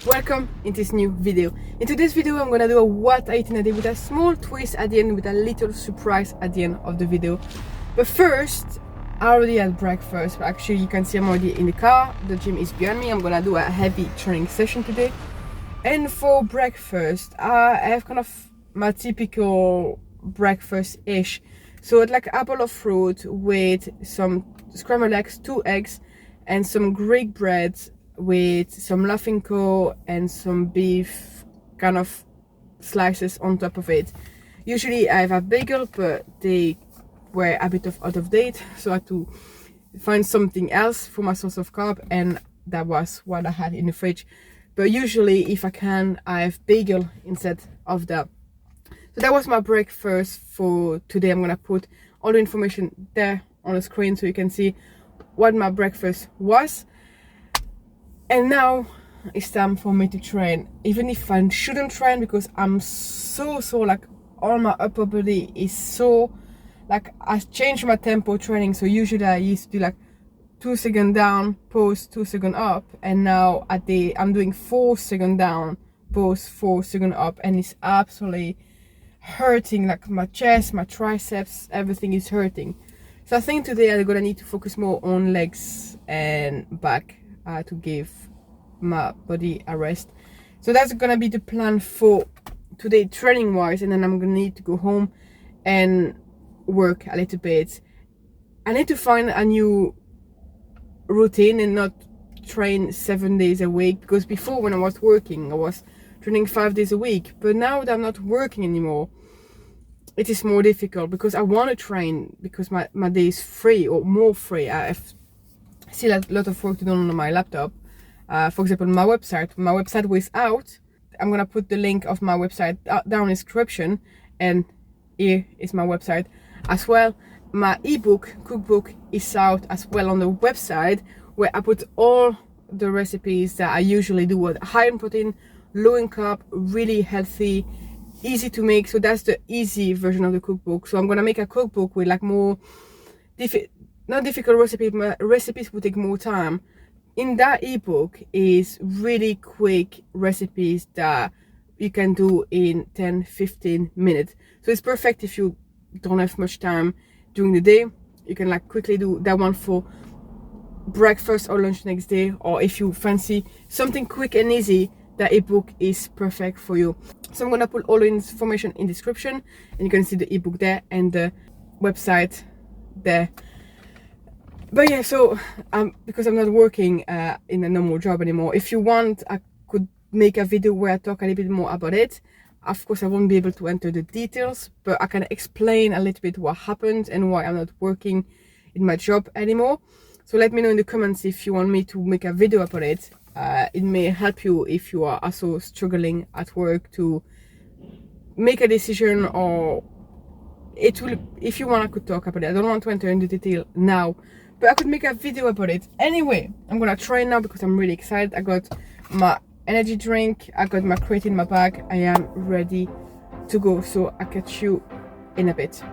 Welcome in this new video. In today's video I'm gonna do a what I eat in a day with a small twist at the end, with a little surprise at the end of the video. But first, I already had breakfast. Actually, you can see I'm already in the car. The gym is behind me. I'm gonna do a heavy training session today. And for breakfast, I have kind of my typical breakfast-ish. So it's like apple of fruit with some scrambled eggs, 2 eggs, and some Greek bread with some laughing and some beef kind of slices on top of it. Usually I have a bagel, but they were a bit out of date, so I had to find something else for my source of carb, and that was what I had in the fridge. But usually if I can, I have bagel instead of that. So that was my breakfast for today. I'm gonna put all the information there on the screen so you can see what my breakfast was. And now it's time for me to train, even if I shouldn't train, because I'm so like all my upper body is so like, I changed my tempo training. So usually I used to do like 2 seconds down, pause, 2 seconds up, and now I'm doing 4 seconds down, pause, 4 seconds up, and it's absolutely hurting. Like my chest, my triceps, everything is hurting. So I think today I'm gonna need to focus more on legs and back to give my body a rest. So that's gonna be the plan for today training wise, and then I'm gonna need to go home and work a little bit. I need to find a new routine and not train 7 days a week, because before when I was working I was training 5 days a week, but now that I'm not working anymore it is more difficult, because I want to train, because my day is free or more free. I have still a lot of work to do on my laptop. For example, my website was out. I'm gonna put the link of my website down in the description, and here is my website as well. My ebook cookbook is out as well on the website, where I put all the recipes that I usually do with high in protein, low in carb, really healthy, easy to make. So that's the easy version of the cookbook. So I'm gonna make a cookbook with like more not difficult recipes, but recipes will take more time. In that ebook is really quick recipes that you can do in 10-15 minutes. So it's perfect if you don't have much time during the day. You can like quickly do that one for breakfast or lunch next day, or if you fancy something quick and easy, that ebook is perfect for you. So I'm gonna put all the information in the description, and you can see the ebook there and the website there. But yeah, so because I'm not working in a normal job anymore, if you want, I could make a video where I talk a little bit more about it. Of course, I won't be able to enter the details, but I can explain a little bit what happened and why I'm not working in my job anymore. So let me know in the comments if you want me to make a video about it. It may help you if you are also struggling at work to make a decision, or it will, if you want, I could talk about it. I don't want to enter into detail now, but I could make a video about it. Anyway, I'm gonna train now because I'm really excited. I got my energy drink, I got my creatine in my bag. I am ready to go, so I'll catch you in a bit.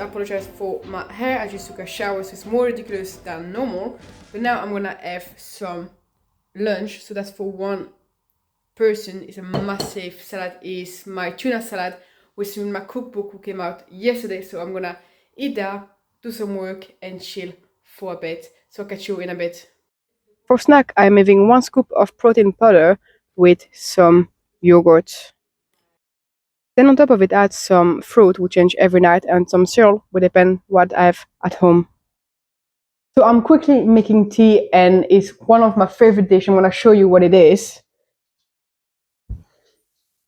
apologize for my hair. I just took a shower, so it's more ridiculous than normal. But now I'm gonna have some lunch, so that's for one person. It's a massive salad. Is my tuna salad, which is in my cookbook who came out yesterday. So I'm gonna eat that, do some work, and chill for a bit. So I'll catch you in a bit. For snack, I'm having 1 scoop of protein powder with some yogurt. Then on top of it, add some fruit, we change every night, and some cereal, will depend what I have at home. So I'm quickly making tea, and it's one of my favorite dishes. I'm gonna show you what it is.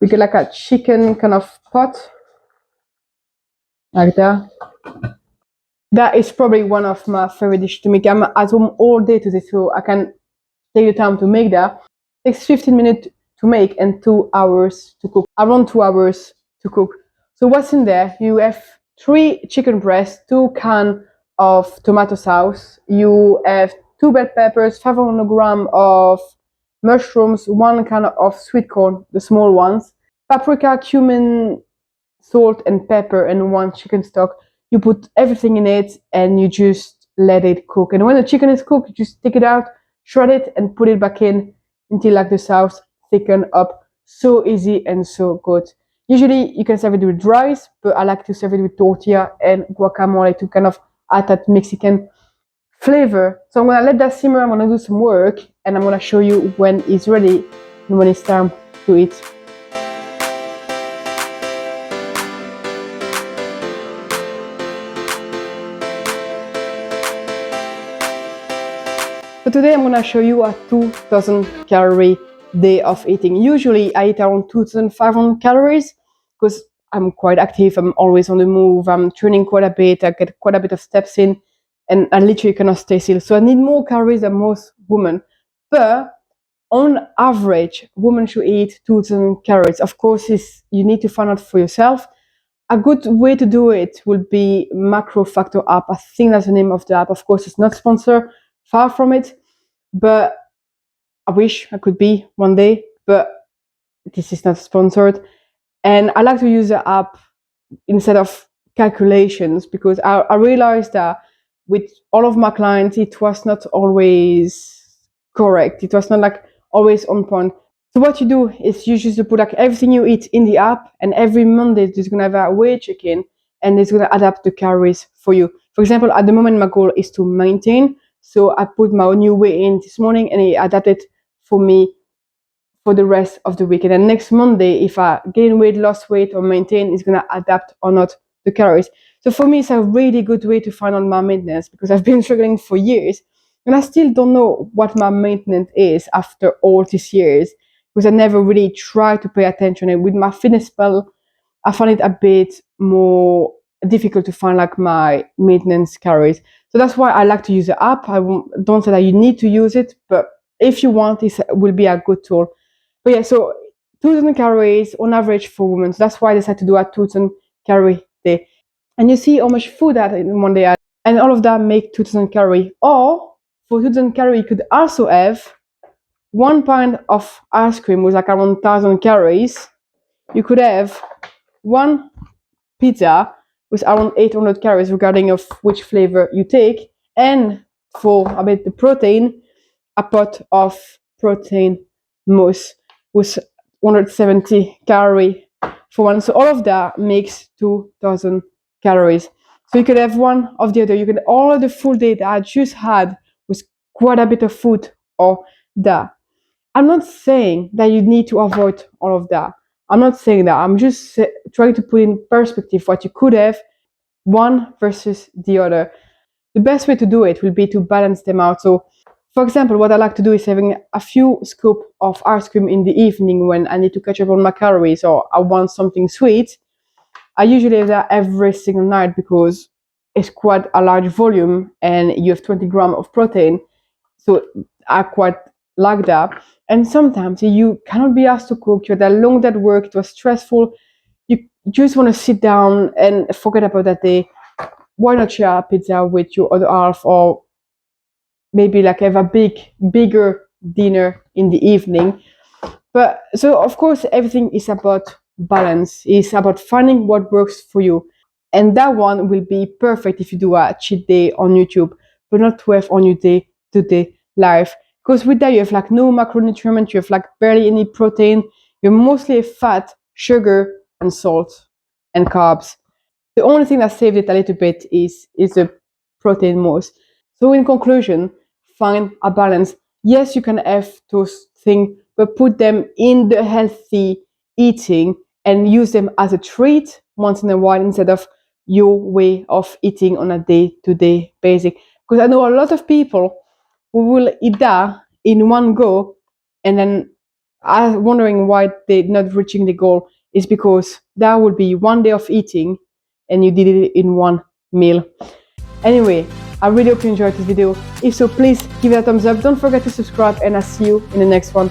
We get like a chicken kind of pot, like that. That is probably one of my favorite dishes to make. I'm at home all day today, so I can take the time to make that. It takes 15 minutes to make and 2 hours to cook. Around 2 hours to cook. So what's in there? You have 3 chicken breasts, 2 cans of tomato sauce. You have 2 bell peppers, 500 grams of mushrooms, 1 can of sweet corn, the small ones, paprika, cumin, salt and pepper, and 1 chicken stock. You put everything in it and you just let it cook. And when the chicken is cooked, you just take it out, shred it, and put it back in until like the sauce thicken up. So easy and so good. Usually you can serve it with rice, but I like to serve it with tortilla and guacamole to kind of add that Mexican flavor. So I'm gonna let that simmer. I'm gonna do some work, and I'm gonna show you when it's ready and when it's time to eat. So today I'm gonna show you a 2000 calorie day of eating. Usually I eat around 2500 calories because I'm quite active, I'm always on the move, I'm training quite a bit, I get quite a bit of steps in, and I literally cannot stay still. So I need more calories than most women. But on average, women should eat 2000 calories. Of course, you need to find out for yourself. A good way to do it will be Macro Factor app. I think that's the name of the app. Of course, it's not sponsored, far from it, but I wish I could be one day, but this is not sponsored. And I like to use the app instead of calculations because I realized that with all of my clients, it was not always correct. It was not like always on point. So what you do is you just put like everything you eat in the app, and every Monday it's gonna have a weight check-in, and it's gonna adapt the calories for you. For example, at the moment my goal is to maintain, so I put my new weight in this morning, and it adapted for me for the rest of the week. And then next Monday, if I gain weight, lost weight, or maintain, it's gonna adapt or not the calories. So for me, it's a really good way to find out my maintenance because I've been struggling for years, and I still don't know what my maintenance is after all these years because I never really tried to pay attention. And with my fitness pal, I find it a bit more difficult to find like my maintenance calories. So that's why I like to use the app. I don't say that you need to use it, but if you want, it will be a good tool. But yeah, so 2000 calories on average for women. So that's why I decided to do a 2000 calorie day. And you see how much food that in one day, and all of that make 2000 calorie. Or for 2000 calorie, you could also have 1 pint of ice cream with like around 1000 calories. You could have 1 pizza with around 800 calories, regarding of which flavor you take. And for a bit the protein, a pot of protein mousse with 170 calorie for one. So all of that makes 2000 calories. So you could have one of the other. You could all of the full day that I just had with quite a bit of food or that. I'm not saying that you need to avoid all of that. I'm not saying that. I'm just trying to put in perspective what you could have, one versus the other. The best way to do it will be to balance them out. So, for example, what I like to do is having a few scoops of ice cream in the evening when I need to catch up on my calories or I want something sweet. I usually have that every single night because it's quite a large volume and you have 20 grams of protein. So I quite like that. And sometimes you cannot be asked to cook. You had a long day at work. It was stressful. You just want to sit down and forget about that day. Why not share a pizza with your other half, or maybe like have a bigger dinner in the evening? But so of course everything is about balance. It's about finding what works for you. And that one will be perfect if you do a cheat day on YouTube, but not to have on your day-to-day life. Because with that, you have like no macronutrient, you have like barely any protein, you're mostly fat, sugar, and salt and carbs. The only thing that saved it a little bit is the protein most. So in conclusion, find a balance. Yes, you can have those things, but put them in the healthy eating and use them as a treat once in a while instead of your way of eating on a day-to-day basis. Because I know a lot of people who will eat that in one go and then are wondering why they're not reaching the goal is because that would be one day of eating and you did it in one meal. Anyway, I really hope you enjoyed this video. If so, please give it a thumbs up. Don't forget to subscribe and I'll see you in the next one.